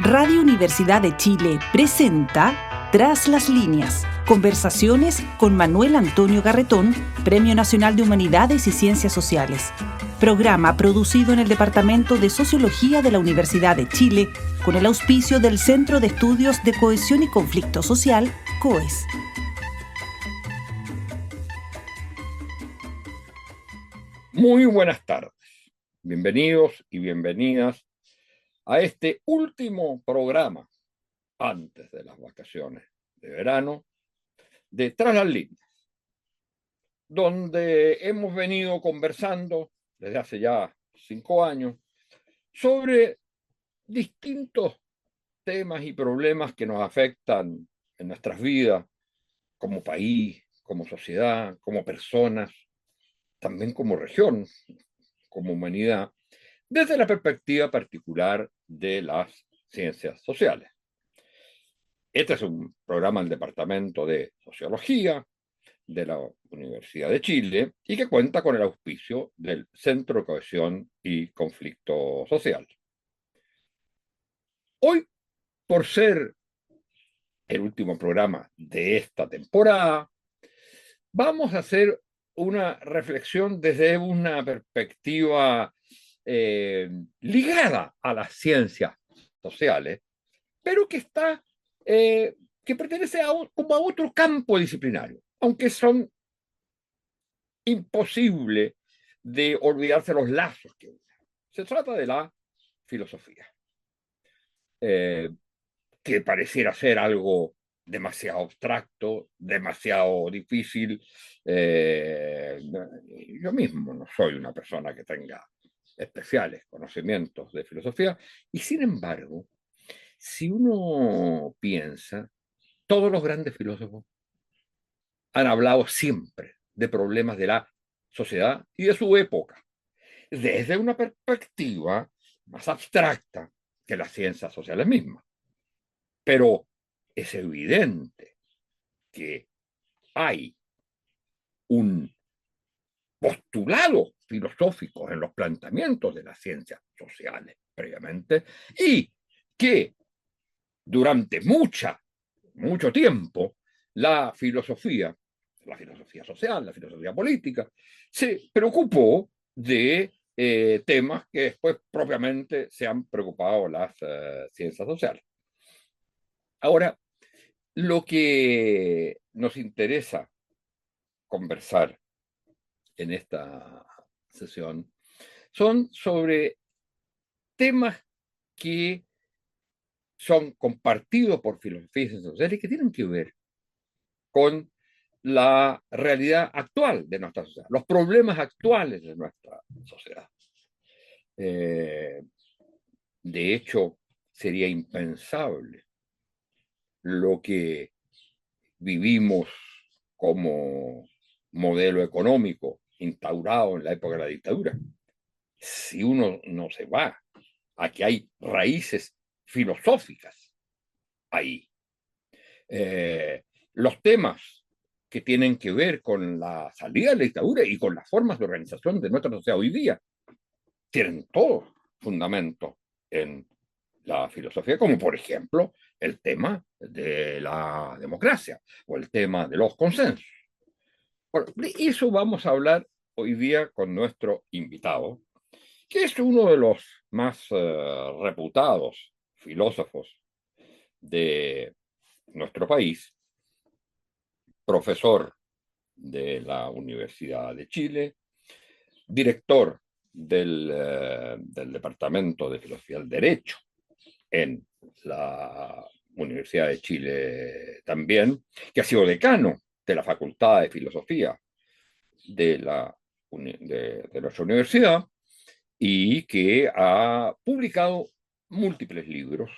Radio Universidad de Chile presenta Tras las líneas, conversaciones con Manuel Antonio Garretón, Premio Nacional de Humanidades y Ciencias Sociales. Programa producido en el Departamento de Sociología de la Universidad de Chile con el auspicio del Centro de Estudios de Cohesión y Conflicto Social, COES. Muy buenas tardes. Bienvenidos y bienvenidas a este último programa antes de las vacaciones de verano de Tras las líneas, donde hemos venido conversando desde hace ya 5 años sobre distintos temas y problemas que nos afectan en nuestras vidas como país, como sociedad, como personas, también como región, como humanidad, desde la perspectiva particular de las ciencias sociales. Este es un programa del Departamento de Sociología de la Universidad de Chile y que cuenta con el auspicio del Centro de Cohesión y Conflicto Social. Hoy, por ser el último programa de esta temporada, vamos a hacer una reflexión desde una perspectiva ligada a las ciencias sociales, pero que está, que pertenece como a otro campo disciplinario, aunque son imposibles de olvidarse los lazos que unen. Se trata de la filosofía, que pareciera ser algo demasiado abstracto, demasiado difícil. Yo mismo no soy una persona que tenga especiales conocimientos de filosofía, y sin embargo, si uno piensa, todos los grandes filósofos han hablado siempre de problemas de la sociedad y de su época, desde una perspectiva más abstracta que las ciencias sociales mismas. Pero es evidente que hay un postulado filosófico en los planteamientos de las ciencias sociales previamente, y que durante mucho tiempo la filosofía social, la filosofía política, se preocupó de temas que después propiamente se han preocupado las ciencias sociales. Ahora, lo que nos interesa conversar en esta sesión son sobre temas que son compartidos por filosofías sociales y que tienen que ver con la realidad actual de nuestra sociedad, los problemas actuales de nuestra sociedad. De hecho, sería impensable lo que vivimos como modelo económico instaurado en la época de la dictadura, si uno no se va a que hay raíces filosóficas ahí. Los temas que tienen que ver con la salida de la dictadura y con las formas de organización de nuestra sociedad hoy día tienen todo fundamento en la filosofía, como por ejemplo el tema de la democracia o el tema de los consensos. Bueno, de eso vamos a hablar hoy día con nuestro invitado, que es uno de los más reputados filósofos de nuestro país, profesor de la Universidad de Chile, director del Departamento de Filosofía del Derecho en la Universidad de Chile también, que ha sido decano de la Facultad de Filosofía de nuestra universidad, y que ha publicado múltiples libros,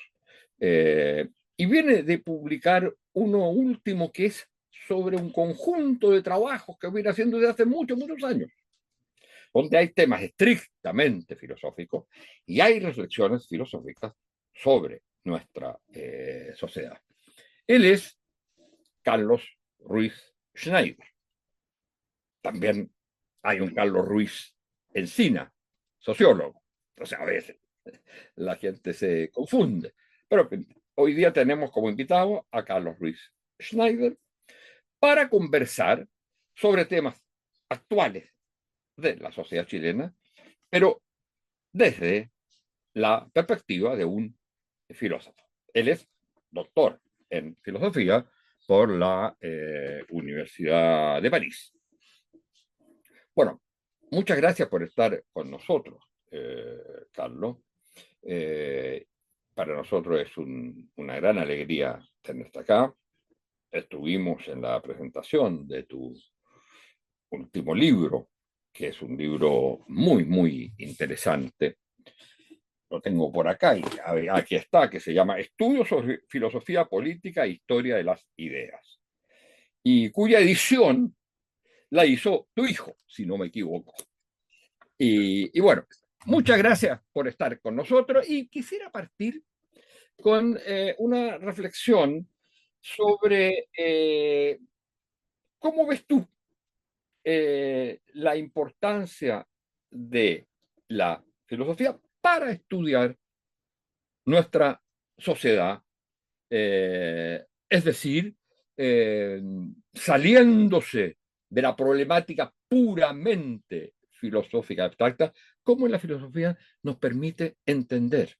y viene de publicar uno último que es sobre un conjunto de trabajos que viene haciendo desde hace muchos años, donde hay temas estrictamente filosóficos y hay reflexiones filosóficas sobre nuestra sociedad. Él es Carlos Ruiz Schneider. También hay un Carlos Ruiz Encina, sociólogo. O sea, a veces la gente se confunde. Pero hoy día tenemos como invitado a Carlos Ruiz Schneider para conversar sobre temas actuales de la sociedad chilena, pero desde la perspectiva de un filósofo. Él es doctor en filosofía por la Universidad de París. Bueno, muchas gracias por estar con nosotros, Carlos. Eh, para nosotros es una gran alegría tenerte acá. Estuvimos en la presentación de tu último libro, que es un libro muy, muy interesante. Lo tengo por acá y aquí está, que se llama Estudios sobre Filosofía Política e Historia de las Ideas, y cuya edición la hizo tu hijo, si no me equivoco. Y bueno, muchas gracias por estar con nosotros y quisiera partir con una reflexión sobre cómo ves tú la importancia de la filosofía para estudiar nuestra sociedad, es decir, eh, saliéndose de la problemática puramente filosófica abstracta, cómo la filosofía nos permite entender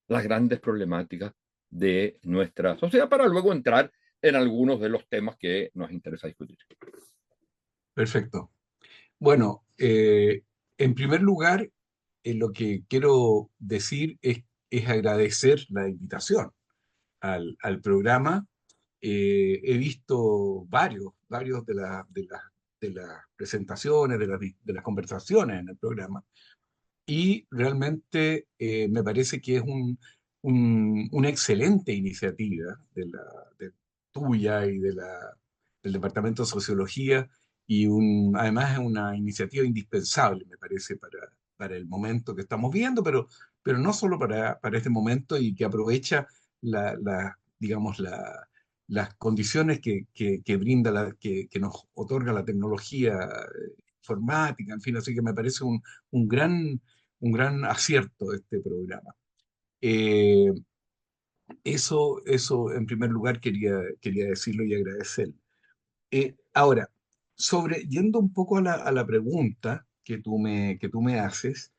las grandes problemáticas de nuestra sociedad para luego entrar en algunos de los temas que nos interesa discutir. Perfecto. Bueno, en primer lugar, lo que quiero decir es agradecer la invitación al programa. He visto varios de las presentaciones, de las conversaciones en el programa, y realmente me parece que es una excelente iniciativa de tuya y del Departamento de Sociología, y además es una iniciativa indispensable, me parece, para el momento que estamos viendo, pero no solo para este momento, y que aprovecha digamos, las condiciones que brinda, que nos otorga la tecnología informática, en fin, así que me parece un gran un gran acierto este programa. Eh, eso en primer lugar quería decirlo y agradecerlo. Ahora, yendo un poco a la pregunta que tú me haces,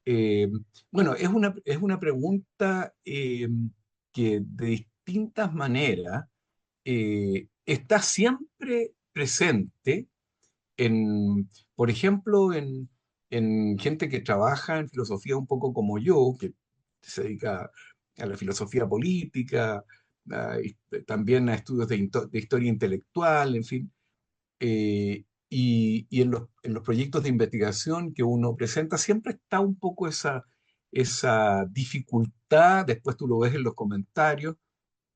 eh, bueno, es una pregunta que de distintas maneras está siempre presente por ejemplo, en gente que trabaja en filosofía un poco como yo, que se dedica a la filosofía política, y también a estudios de historia intelectual, en fin, y en los proyectos de investigación que uno presenta, siempre está un poco esa dificultad, después tú lo ves en los comentarios,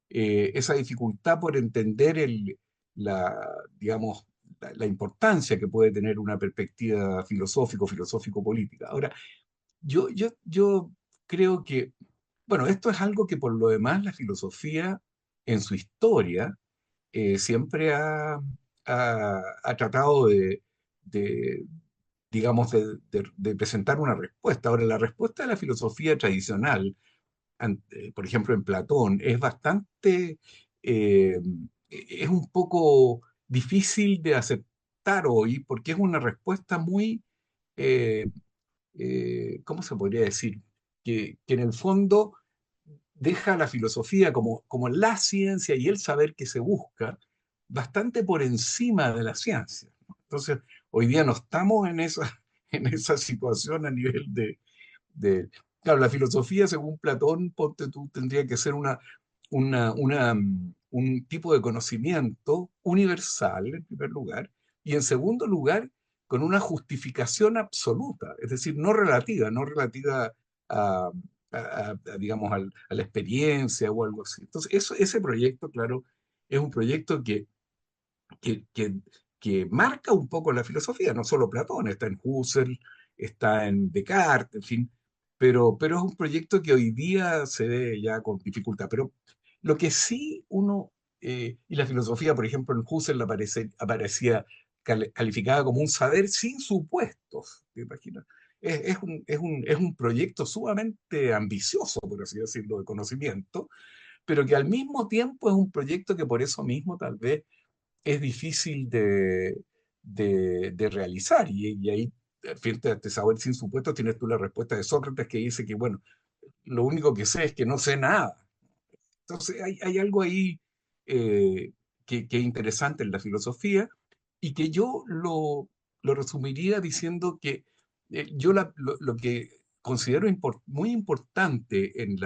esa dificultad por entender la, digamos, la importancia que puede tener una perspectiva filosófico-política. Ahora, yo creo que, bueno, esto es algo que por lo demás la filosofía en su historia siempre ha tratado de, digamos, de presentar una respuesta. Ahora, la respuesta de la filosofía tradicional por ejemplo, en Platón, es bastante, es un poco difícil de aceptar hoy porque es una respuesta muy, eh, ¿cómo se podría decir? Que en el fondo deja la filosofía como la ciencia y el saber que se busca bastante por encima de la ciencia, ¿no? Entonces, hoy día no estamos en esa situación a nivel de... Claro, la filosofía, según Platón, ponte tú, tendría que ser un tipo de conocimiento universal, en primer lugar, y en segundo lugar, con una justificación absoluta, es decir, no relativa a, digamos, a la experiencia o algo así. Entonces, ese proyecto, claro, es un proyecto que, que, que marca un poco la filosofía, no solo Platón, está en Husserl, está en Descartes, en fin, pero es un proyecto que hoy día se ve ya con dificultad. Pero lo que sí y la filosofía, por ejemplo, en Husserl aparecía calificada como un saber sin supuestos, ¿te imaginas? es un proyecto sumamente ambicioso, por así decirlo, de conocimiento, pero que al mismo tiempo es un proyecto que por eso mismo tal vez es difícil de realizar. Y ahí, frente a este saber sin supuestos, tienes tú la respuesta de Sócrates que dice que, bueno, lo único que sé es que no sé nada. Entonces hay algo ahí que es interesante en la filosofía y que yo lo resumiría diciendo que lo que considero muy importante en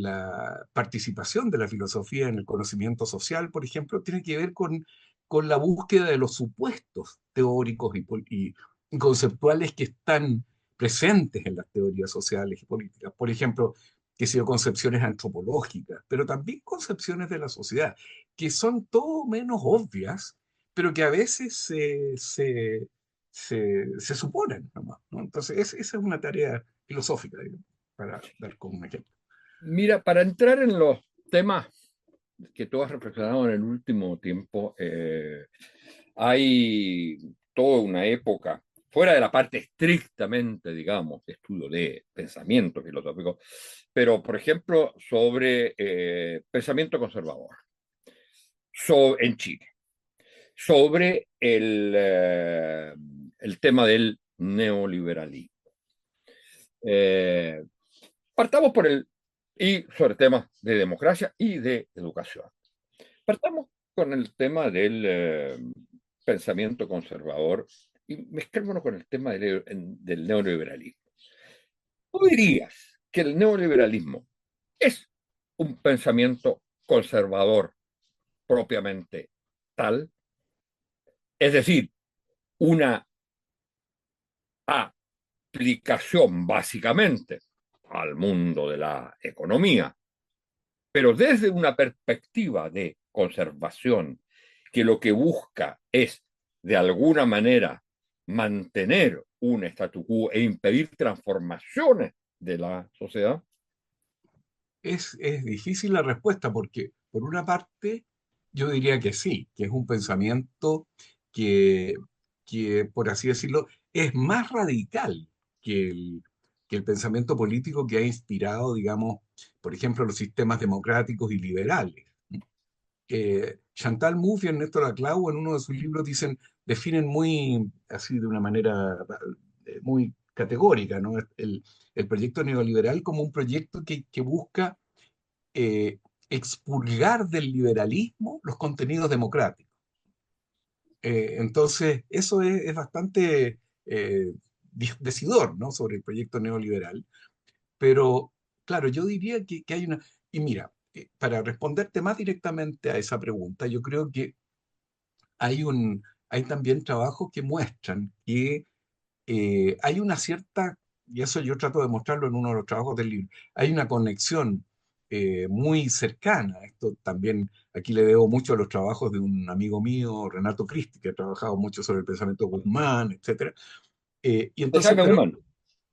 la participación de la filosofía en el conocimiento social, por ejemplo, tiene que ver con la búsqueda de los supuestos teóricos y conceptuales que están presentes en las teorías sociales y políticas. Por ejemplo, que sea concepciones antropológicas, pero también concepciones de la sociedad, que son todo menos obvias, pero que a veces se suponen nomás, ¿no? Entonces, esa es una tarea filosófica, digamos, para dar como un ejemplo. Mira, para entrar en los temas que tú has reflexionado en el último tiempo, hay toda una época, fuera de la parte estrictamente, digamos, de estudio de pensamiento filosófico, pero, por ejemplo, sobre pensamiento conservador en Chile, sobre el tema del neoliberalismo. Eh, Partamos por y sobre temas de democracia y de educación. Partamos con el tema del pensamiento conservador y mezclémonos con el tema del neoliberalismo. ¿Tú dirías que el neoliberalismo es un pensamiento conservador propiamente tal? Es decir, una aplicación básicamente al mundo de la economía, pero desde una perspectiva de conservación que lo que busca es, de alguna manera, mantener un statu quo e impedir transformaciones de la sociedad. Es difícil la respuesta porque, por una parte, yo diría que sí, que es un pensamiento que, por así decirlo, es más radical que que el pensamiento político que ha inspirado, digamos, por ejemplo, los sistemas democráticos y liberales. Chantal Mouffe y Ernesto Laclau en uno de sus libros definen muy, así de una manera muy categórica, ¿no? El proyecto neoliberal como un proyecto que busca eh, expurgar del liberalismo los contenidos democráticos. Entonces, eso es bastante decidor, ¿no? Sobre el proyecto neoliberal. Pero, claro, yo diría que hay una... Y mira, para responderte más directamente a esa pregunta, yo creo que hay también trabajos que muestran que hay una cierta, y eso yo trato de mostrarlo en uno de los trabajos del libro, hay una conexión muy cercana. Esto también, aquí le debo mucho a los trabajos de un amigo mío, Renato Cristi, que ha trabajado mucho sobre el pensamiento de Guzmán, etcétera. Y De entonces, Jaime pero Guzmán.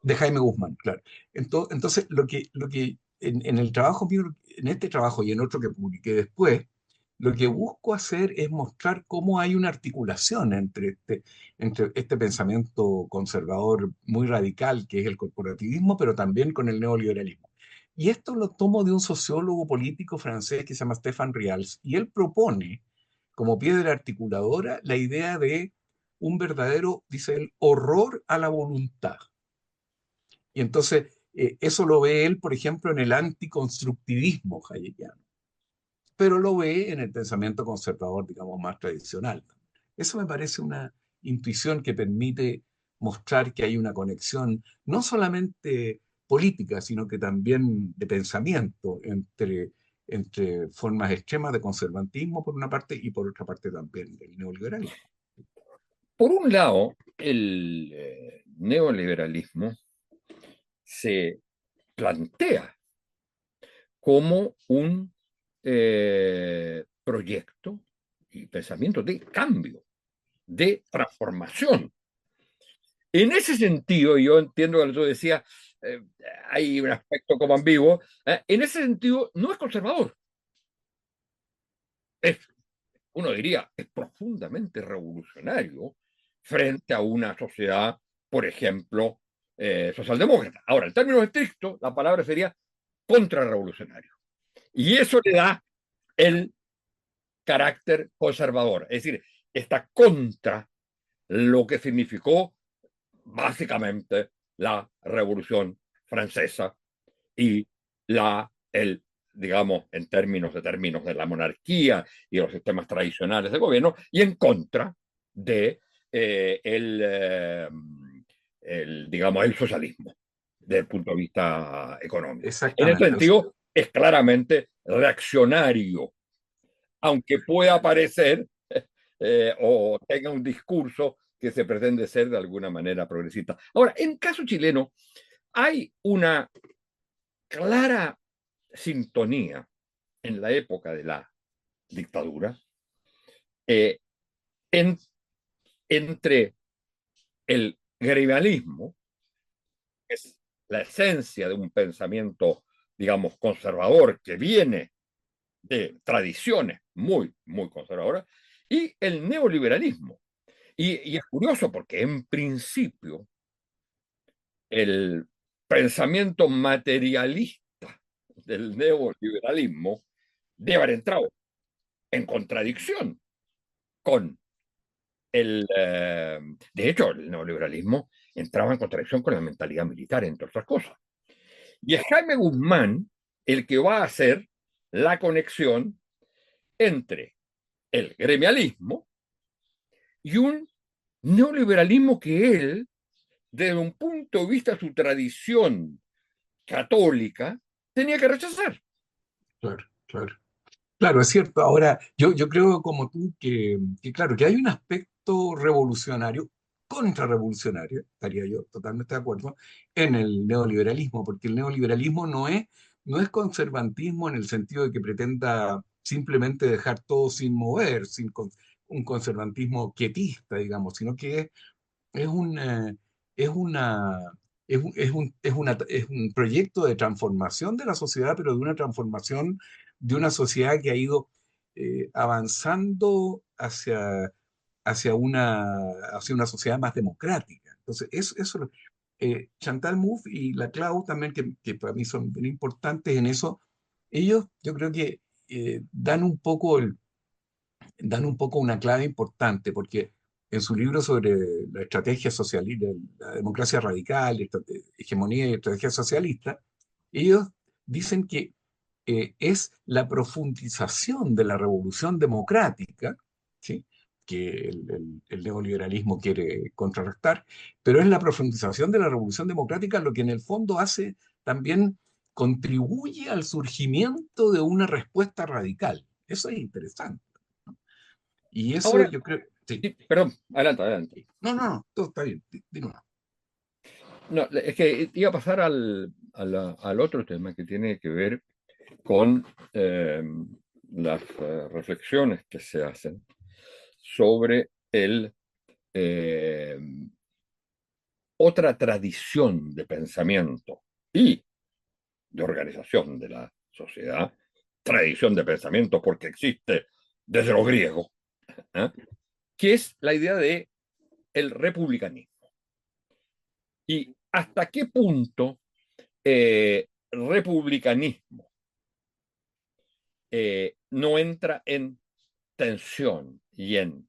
de Jaime Guzmán, claro. Entonces, lo que en el trabajo mío, en este trabajo y en otro que publiqué después, lo que busco hacer es mostrar cómo hay una articulación entre este pensamiento conservador muy radical, que es el corporativismo, pero también con el neoliberalismo. Y esto lo tomo de un sociólogo político francés que se llama Stéphane Rials, y él propone, como piedra articuladora, la idea de un verdadero, dice él, horror a la voluntad. Y entonces, eso lo ve él, por ejemplo, en el anticonstructivismo hayekiano, pero lo ve en el pensamiento conservador, digamos, más tradicional. Eso me parece una intuición que permite mostrar que hay una conexión no solamente política, sino que también de pensamiento entre formas extremas de conservatismo por una parte y por otra parte también del neoliberalismo. Por un lado, el neoliberalismo se plantea como un proyecto y pensamiento de cambio, de transformación. En ese sentido, yo entiendo que tú decías, eh, hay un aspecto como ambiguo, en ese sentido no es conservador, es, uno diría, es profundamente revolucionario frente a una sociedad por ejemplo, socialdemócrata. Ahora, en términos estrictos, la palabra sería contrarrevolucionario. Y eso le da el carácter conservador, es decir, está contra lo que significó básicamente la Revolución Francesa y digamos, en términos de la monarquía y los sistemas tradicionales de gobierno, y en contra de digamos, el socialismo desde el punto de vista económico. En ese Exactamente. sentido, es claramente reaccionario, aunque pueda parecer o tenga un discurso que se pretende ser de alguna manera progresista. Ahora, en caso chileno, hay una clara sintonía en la época de la dictadura eh, en, entre el gremialismo, que es la esencia de un pensamiento, digamos, conservador que viene de tradiciones muy, muy conservadoras, y el neoliberalismo. Y es curioso porque en principio el pensamiento materialista del neoliberalismo debe haber entrado en contradicción con de hecho, el neoliberalismo entraba en contradicción con la mentalidad militar, entre otras cosas. Y es Jaime Guzmán el que va a hacer la conexión entre el gremialismo y un neoliberalismo que él, desde un punto de vista de su tradición católica, tenía que rechazar. Claro, claro. Claro, es cierto. Ahora, yo creo como tú claro, que hay un aspecto revolucionario, contrarrevolucionario, estaría yo totalmente de acuerdo, en el neoliberalismo, porque el neoliberalismo no es conservantismo en el sentido de que pretenda simplemente dejar todo sin mover, un conservantismo quietista, digamos, sino que es un, es una, es un proyecto de transformación de la sociedad, pero de una transformación de una sociedad que ha ido avanzando hacia una sociedad más democrática. Entonces, eso, Chantal Mouffe y la Clau también, que para mí son bien importantes en eso, ellos yo creo que dan un poco una clave importante, porque en su libro sobre la estrategia socialista, la democracia radical, hegemonía y estrategia socialista, ellos dicen que es la profundización de la revolución democrática, ¿sí?, que el neoliberalismo quiere contrarrestar, pero es la profundización de la revolución democrática lo que en el fondo hace también contribuye al surgimiento de una respuesta radical. Eso es interesante. Y eso Ahora, yo creo, sí. sí, perdón, adelante, adelante. No, no, no, todo está bien. Dime una. No, es que iba a pasar al otro tema que tiene que ver con las reflexiones que se hacen sobre eh, otra tradición de pensamiento y de organización de la sociedad, tradición de pensamiento porque existe desde los griegos, ¿eh? Que es la idea de el republicanismo. Y hasta qué punto republicanismo no entra en tensión y en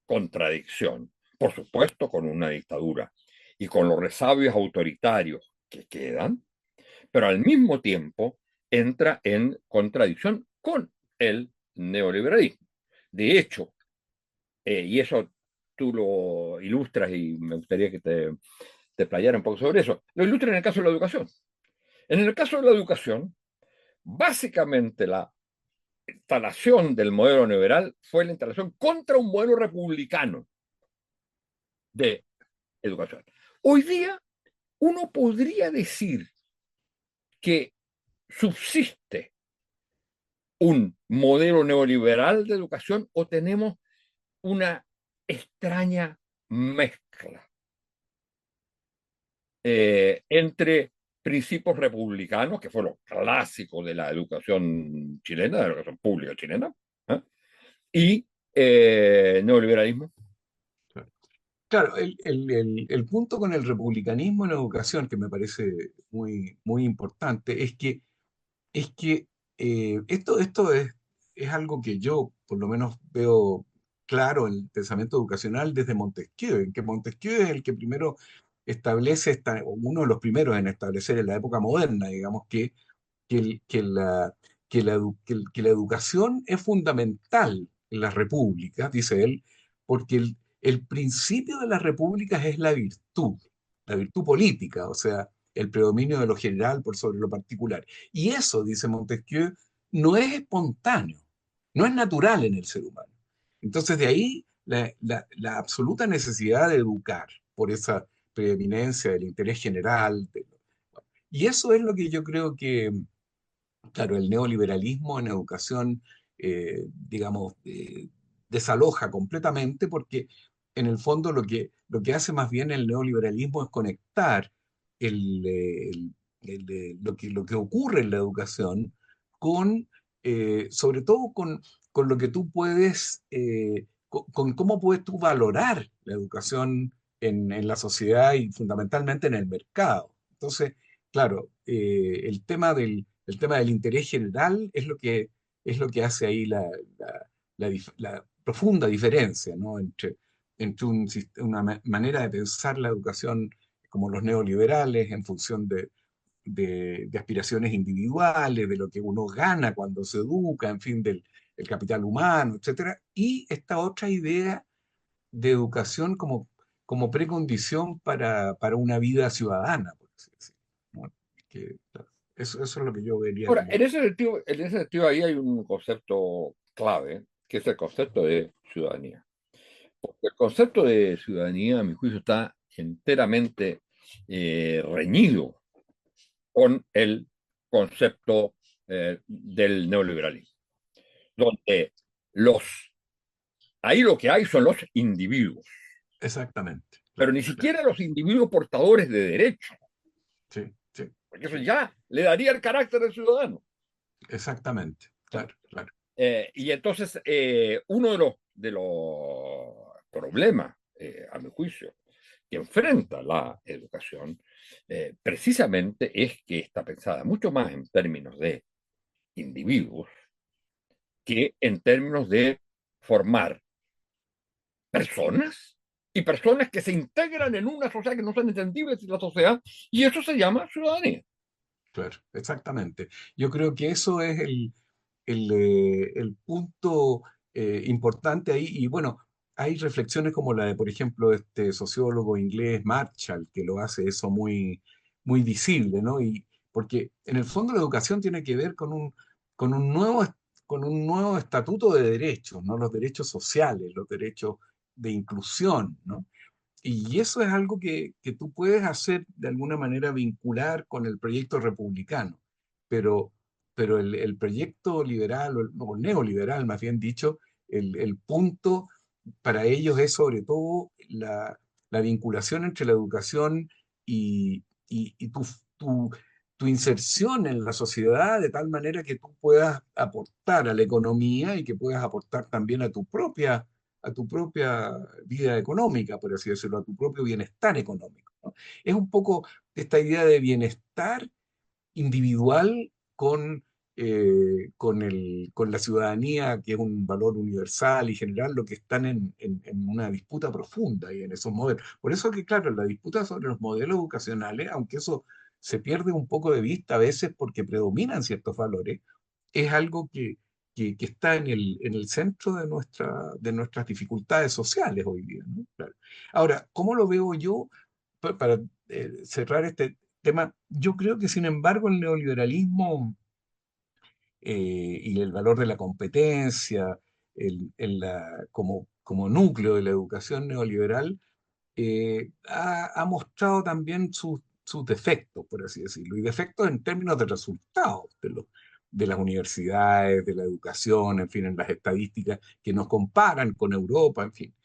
contradicción, por supuesto, con una dictadura y con los resabios autoritarios que quedan, pero al mismo tiempo entra en contradicción con el neoliberalismo. De hecho, y eso tú lo ilustras y me gustaría que te playara un poco sobre eso, lo ilustras en el caso de la educación. En el caso de la educación, básicamente la instalación del modelo neoliberal fue la instalación contra un modelo republicano de educación. Hoy día uno podría decir que subsiste un modelo neoliberal de educación o tenemos una extraña mezcla entre principios republicanos, que fue lo clásico de la educación chilena, de la educación pública chilena, ¿eh?, y neoliberalismo. Claro, el punto con el republicanismo en la educación, que me parece muy importante, es que esto es algo que yo por lo menos veo claro en el pensamiento educacional desde Montesquieu, en que Montesquieu es el que primero establece, o uno de los primeros en establecer en la época moderna, digamos, que, el- que la, que la educación es fundamental en las repúblicas, dice él, porque el principio de las repúblicas es la virtud política, o sea, el predominio de lo general por sobre lo particular. Y eso, dice Montesquieu, no es espontáneo, no es natural en el ser humano. Entonces, de ahí la absoluta necesidad de educar por esa preeminencia del interés general. Y eso es lo que yo creo que, claro, el neoliberalismo en educación, digamos, desaloja completamente porque en el fondo lo que hace más bien el neoliberalismo es conectar lo que ocurre en la educación con, sobre todo con lo que tú puedes, con cómo puedes tú valorar la educación en la sociedad y fundamentalmente en el mercado. Entonces, claro, el tema del interés general es lo que hace ahí la profunda diferencia, ¿no? entre una manera de pensar la educación como los neoliberales en función de aspiraciones individuales, de lo que uno gana cuando se educa, en fin, del el capital humano, etcétera, y esta otra idea de educación como precondición para una vida ciudadana, por así decirlo, ¿no? Claro, eso es lo que yo vería Ahora, como... en ese sentido ahí hay un concepto clave, que es el concepto de ciudadanía. El concepto de ciudadanía, a mi juicio, está enteramente reñido con el concepto del neoliberalismo, donde los, ahí lo que hay son los individuos, Exactamente, pero claro, ni claro. siquiera los individuos portadores de derechos, Sí, sí, porque eso sí, ya le daría el carácter de ciudadano. exactamente, claro, claro. Y entonces, uno de los problemas, a mi juicio, que enfrenta la educación, precisamente es que está pensada mucho más en términos de individuos que en términos de formar personas y personas que se integran en una sociedad que no son entendibles en la sociedad, y eso se llama ciudadanía. Claro, exactamente. Yo creo que eso es el punto importante ahí. Y bueno, hay reflexiones como la de, por ejemplo, este sociólogo inglés Marshall, que lo hace eso muy visible, ¿no? Y porque en el fondo la educación tiene que ver con un nuevo, con un nuevo estatuto de derechos, ¿no? Los derechos sociales, los derechos de inclusión, ¿no? Y eso es algo que tú puedes hacer de alguna manera vincular con el proyecto republicano, pero, pero el proyecto liberal o neoliberal, más bien dicho, el punto para ellos es sobre todo la vinculación entre la educación y tu inserción en la sociedad de tal manera que tú puedas aportar a la economía y que puedas aportar también a tu propia vida económica, por así decirlo, a tu propio bienestar económico, ¿no? Es un poco esta idea de bienestar individual con la ciudadanía, que es un valor universal y general, lo que están en una disputa profunda y en esos modelos. Por eso que, claro, la disputa sobre los modelos educacionales, aunque eso se pierde un poco de vista a veces porque predominan ciertos valores, es algo que está en el centro de nuestras dificultades sociales hoy día, ¿no? Claro. Ahora, ¿cómo lo veo yo? Para cerrar este tema, yo creo que sin embargo el neoliberalismo y el valor de la competencia, como núcleo de la educación neoliberal, ha mostrado también sus defectos, por así decirlo, y defectos en términos de resultados de las universidades, de la educación, en fin, en las estadísticas que nos comparan con Europa, en fin.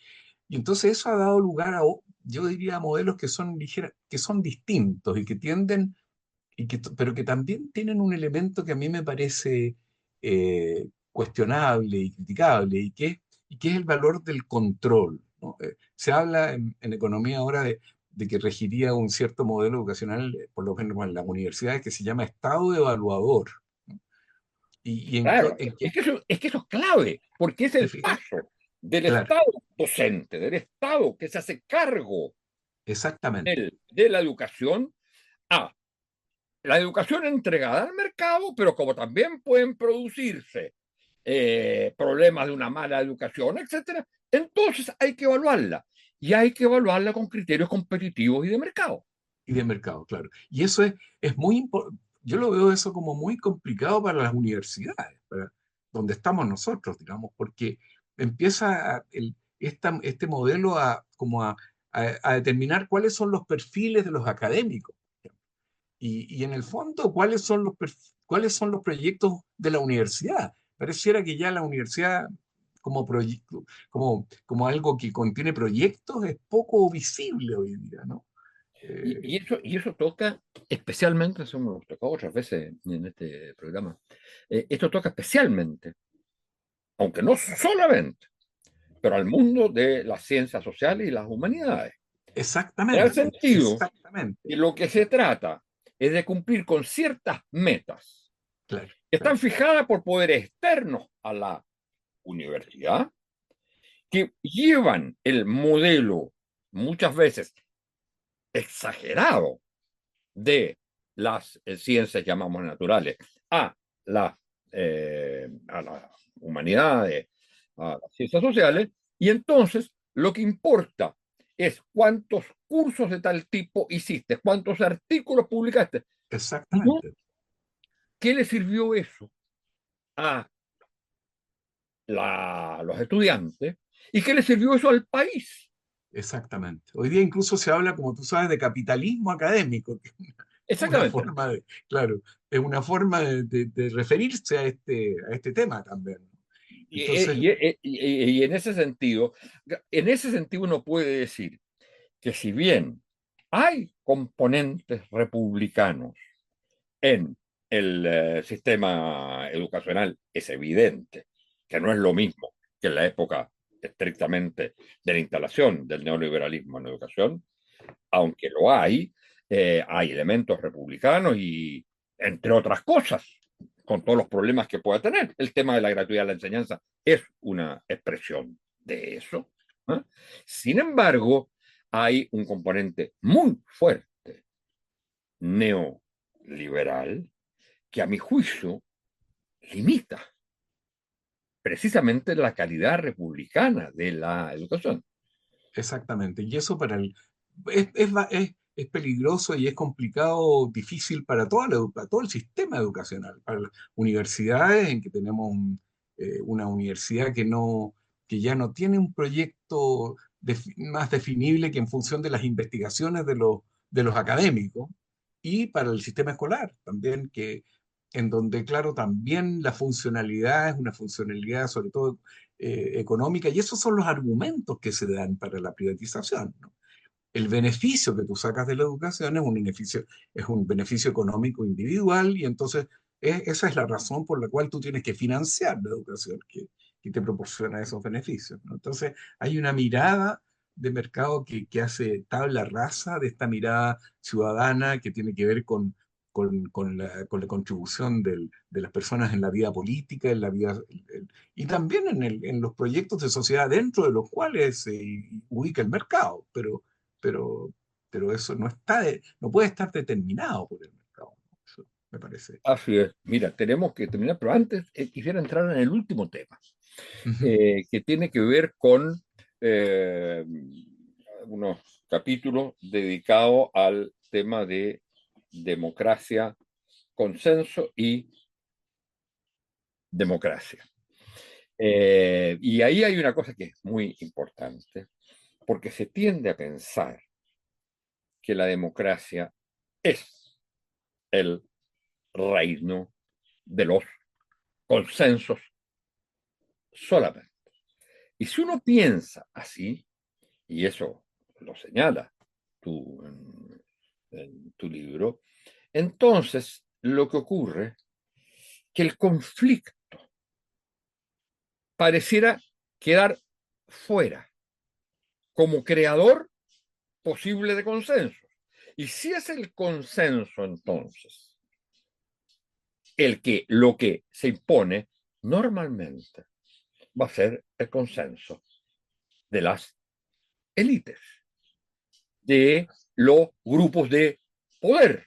Y entonces eso ha dado lugar yo diría, a modelos que son distintos y que tienden, pero que también tienen un elemento que a mí me parece cuestionable y criticable, y que es el valor del control. ¿no? Se habla en economía ahora de que regiría un cierto modelo educacional, por lo menos en las universidades, que se llama Estado evaluador, ¿no? Y Claro, en qué, es que eso es clave, porque es te el fijas, paso del claro, Estado docente, del Estado que se hace cargo exactamente, de la educación, a la educación entregada al mercado, pero como también pueden producirse problemas de una mala educación, etcétera, entonces hay que evaluarla. Y hay que evaluarla con criterios competitivos y de mercado. y de mercado, claro. Y eso es muy importante, yo lo veo eso como muy complicado para las universidades, para donde estamos nosotros, digamos, porque empieza este modelo a determinar cuáles son los perfiles de los académicos. Y en el fondo, cuáles son los proyectos de la universidad? Pareciera que ya la universidad como proyecto, como algo que contiene proyectos es poco visible hoy día, ¿no? Eh, Y eso toca especialmente, eso me tocó otras veces en este programa, esto toca especialmente, aunque no solamente, pero al mundo de las ciencias sociales y las humanidades. En el exactamente, sentido exactamente, que lo que se trata es de cumplir con ciertas metas claro, que están claro, fijadas por poderes externos a la universidad, que llevan el modelo muchas veces exagerado de las ciencias, llamamos naturales, a a las humanidades, a las ciencias sociales, y entonces lo que importa es cuántos cursos de tal tipo hiciste, cuántos artículos publicaste, no exactamente, qué le sirvió eso a los estudiantes y qué le sirvió eso al país. exactamente. Hoy día incluso se habla, como tú sabes, de capitalismo académico, que es una Exactamente. forma de, claro, es una forma de referirse a este tema también, ¿no? Entonces, Y en ese sentido uno puede decir que si bien hay componentes republicanos en el sistema educacional, es evidente que no es lo mismo que en la época estrictamente de la instalación del neoliberalismo en la educación, aunque lo hay elementos republicanos y, entre otras cosas, con todos los problemas que pueda tener, el tema de la gratuidad de la enseñanza es una expresión de eso. ¿Eh? Sin embargo, hay un componente muy fuerte neoliberal que a mi juicio limita precisamente la calidad republicana de la educación. exactamente. Y eso es peligroso y es complicado, difícil para para todo el sistema educacional, para las universidades, en que tenemos una universidad que ya no tiene un proyecto más definible que en función de las investigaciones de los académicos, y para el sistema escolar también, en donde, claro, también la funcionalidad es una funcionalidad sobre todo económica, y esos son los argumentos que se dan para la privatización, ¿no? El beneficio que tú sacas de la educación es un beneficio económico individual, y entonces esa es la razón por la cual tú tienes que financiar la educación que te proporciona esos beneficios, ¿no? Entonces hay una mirada de mercado que hace tabla rasa de esta mirada ciudadana que tiene que ver con la contribución de las personas en la vida política, en la vida, y también en los proyectos de sociedad dentro de los cuales se ubica el mercado, pero, pero eso no puede estar determinado por el mercado, ¿no? Eso me parece. Así es. Mira, tenemos que terminar, pero antes quisiera entrar en el último tema, Ujú. que tiene que ver con eh, unos capítulos dedicados al tema de democracia, consenso y democracia. Y ahí hay una cosa que es muy importante, porque se tiende a pensar que la democracia es el reino de los consensos solamente. Y si uno piensa así, y eso lo señala tú en tu libro, entonces lo que ocurre es que el conflicto pareciera quedar fuera como creador posible de consensos. Y si es el consenso, entonces, lo que se impone normalmente va a ser el consenso de las élites, de los grupos de poder,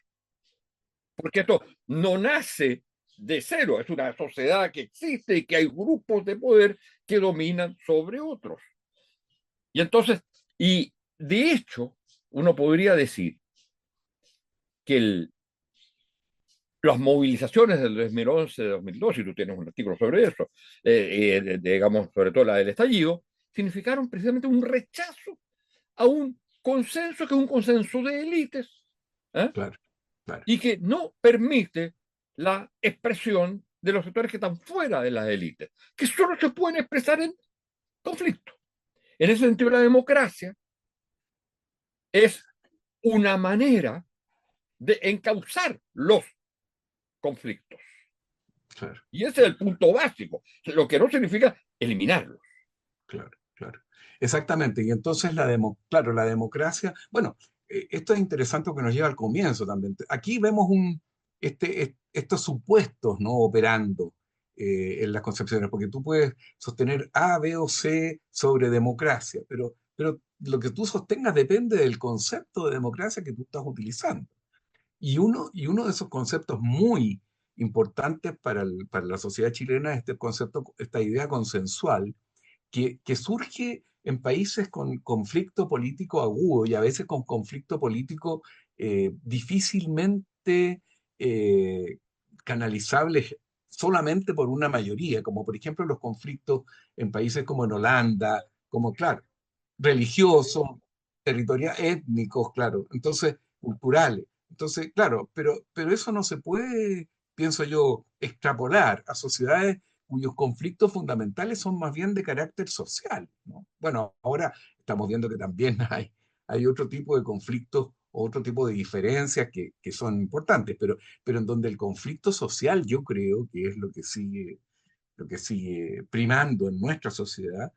porque esto no nace de cero, es una sociedad que existe y que hay grupos de poder que dominan sobre otros. Y entonces, y de hecho, uno podría decir que las movilizaciones del 2011, de 2012, y tú tienes un artículo sobre eso, digamos, sobre todo la del estallido, significaron precisamente un rechazo a un consenso que es un consenso de élites, ¿eh? Claro, claro, Y que no permite la expresión de los sectores que están fuera de las élites, que solo se pueden expresar en conflicto. En ese sentido, la democracia es una manera de encauzar los conflictos. claro, Y ese es el punto básico, lo que no significa eliminarlos. claro, claro. Exactamente. Y entonces claro, la democracia, bueno, esto es interesante porque nos lleva al comienzo también. Aquí vemos estos supuestos, ¿no? Operando en las concepciones, porque tú puedes sostener A, B o C sobre democracia, pero lo que tú sostengas depende del concepto de democracia que tú estás utilizando. Y uno de esos conceptos muy importantes para la sociedad chilena es este concepto, esta idea consensual, que surge en países con conflicto político agudo y a veces con conflicto político difícilmente eh, canalizables solamente por una mayoría, como por ejemplo los conflictos en países como en Holanda, como, claro, religiosos, territoriales, étnicos, claro, entonces culturales. Entonces, claro, pero eso no se puede, pienso yo, extrapolar a sociedades cuyos conflictos fundamentales son más bien de carácter social, ¿no? Bueno, ahora estamos viendo que también hay otro tipo de conflictos, otro tipo de diferencias que son importantes, pero en donde el conflicto social yo creo que es lo que sigue primando en nuestra sociedad.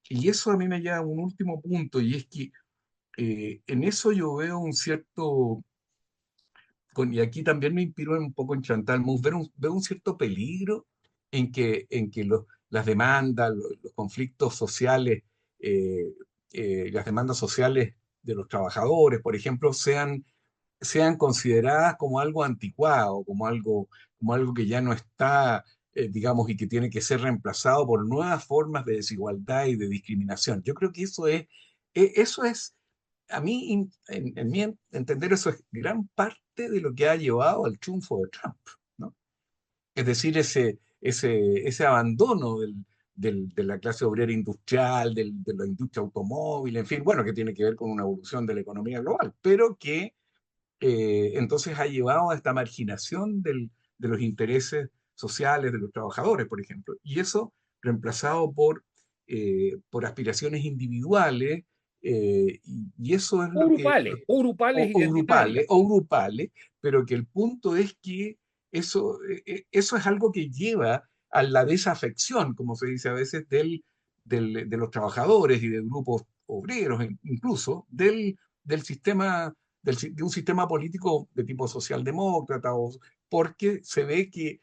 Y eso a mí me lleva a un último punto, y es que en eso yo veo un cierto, y aquí también me inspiró un poco en Chantal Mouffe, veo un cierto peligro en que las demandas, los conflictos sociales, eh, las demandas sociales de los trabajadores, por ejemplo, sean consideradas como algo anticuado, como algo que ya no está, digamos, y que tiene que ser reemplazado por nuevas formas de desigualdad y de discriminación. Yo creo que eso es a mí, en mi entender, eso es gran parte de lo que ha llevado al triunfo de Trump, ¿no? Es decir, ese abandono de la clase obrera industrial, de la industria automóvil, en fin, bueno, que tiene que ver con una evolución de la economía global, pero que entonces ha llevado a esta marginación de los intereses sociales de los trabajadores, por ejemplo, y eso reemplazado por aspiraciones individuales, y eso es O grupales, o grupales identitarias. o grupales, pero que el punto es que eso es algo que lleva a la desafección, como se dice a veces, de los trabajadores y de grupos obreros, incluso del sistema de un sistema político de tipo socialdemócrata, porque se ve que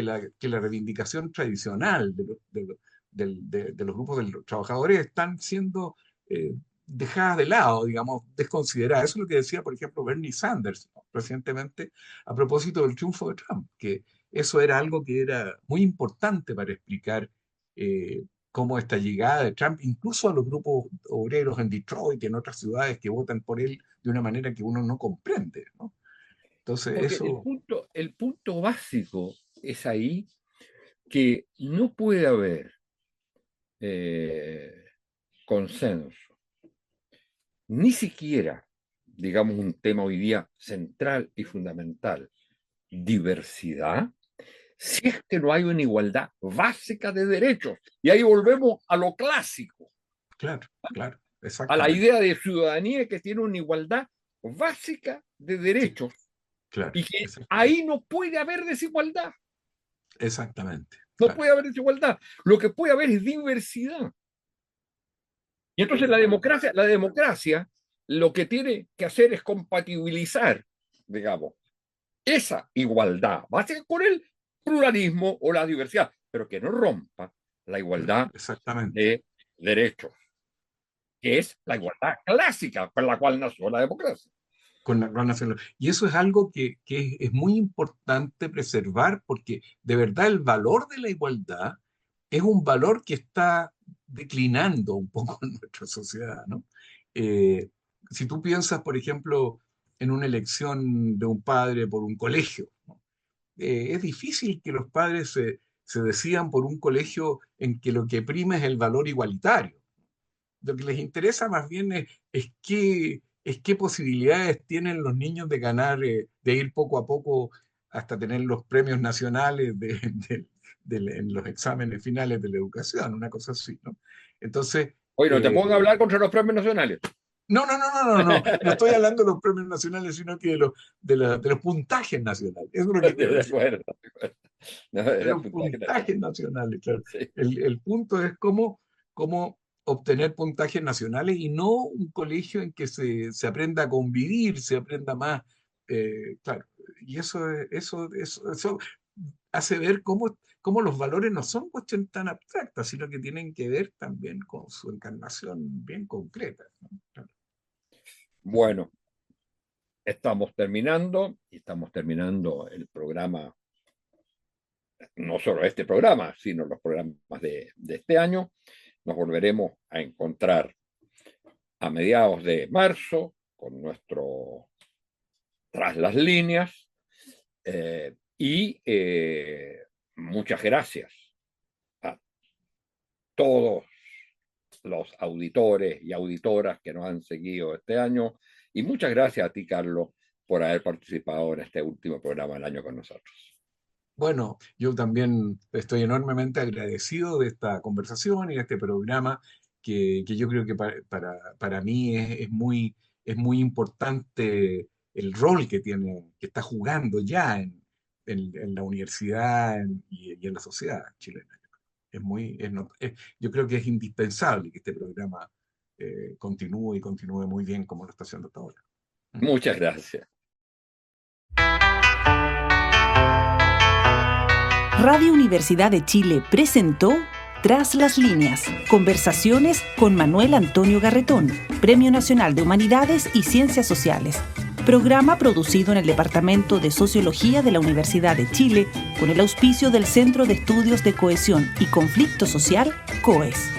la reivindicación tradicional de los grupos de los trabajadores están siendo dejadas de lado, digamos, desconsideradas. Eso es lo que decía, por ejemplo, Bernie Sanders, ¿no? Recientemente a propósito del triunfo de Trump, que eso era algo que era muy importante para explicar cómo esta llegada de Trump, incluso a los grupos obreros en Detroit y en otras ciudades que votan por él de una manera que uno no comprende, ¿no? Entonces, Porque eso, el punto básico es ahí que no puede haber eh, consenso, ni siquiera, digamos, un tema hoy día central y fundamental, diversidad, si es que no hay una igualdad básica de derechos. Y ahí volvemos a lo clásico, claro, claro, a la exactamente, idea de ciudadanía que tiene una igualdad básica de sí, derechos claro, y que exactamente, ahí no puede haber desigualdad, exactamente, no claro, puede haber desigualdad. Lo que puede haber es diversidad. Y entonces la democracia lo que tiene que hacer es compatibilizar, digamos, esa igualdad básica con el pluralismo o la diversidad, pero que no rompa la igualdad de derechos, que es la igualdad clásica por la cual nació la democracia. Y eso es algo que es muy importante preservar, porque de verdad el valor de la igualdad es un valor que está declinando un poco en nuestra sociedad, ¿no? Si tú piensas, por ejemplo, en una elección de un padre por un colegio, ¿no? Es difícil que los padres se decidan por un colegio en que lo que prima es el valor igualitario. Lo que les interesa más bien es qué posibilidades tienen los niños de ganar, de ir poco a poco hasta tener los premios nacionales en los exámenes finales de la educación, una cosa así, ¿no? Entonces, Oye, no te pongan a hablar contra los premios nacionales. No estoy hablando de los premios nacionales, sino que de los puntajes nacionales. Eso es lo que quiero decir. De los puntajes nacionales, claro. Sí. El punto es cómo obtener puntajes nacionales y no un colegio en que se aprenda a convivir, se aprenda más, claro. Y eso hace ver cómo los valores no son cuestiones tan abstractas, sino que tienen que ver también con su encarnación bien concreta, ¿no? Claro. Bueno, estamos terminando el programa, no solo este programa, sino los programas de este año. Nos volveremos a encontrar a mediados de marzo con nuestro Tras las Líneas, y muchas gracias a todos los auditores y auditoras que nos han seguido este año, y muchas gracias a ti, Carlos, por haber participado en este último programa del año con nosotros. Bueno, yo también estoy enormemente agradecido de esta conversación y de este programa que yo creo que para mí es muy importante el rol que está jugando ya en la universidad y en la sociedad chilena. Yo creo que es indispensable que este programa continúe muy bien como lo está haciendo hasta ahora. Muchas gracias. Radio Universidad de Chile presentó Tras las Líneas, conversaciones con Manuel Antonio Garretón, Premio Nacional de Humanidades y Ciencias Sociales. Programa producido en el Departamento de Sociología de la Universidad de Chile con el auspicio del Centro de Estudios de Cohesión y Conflicto Social, COES.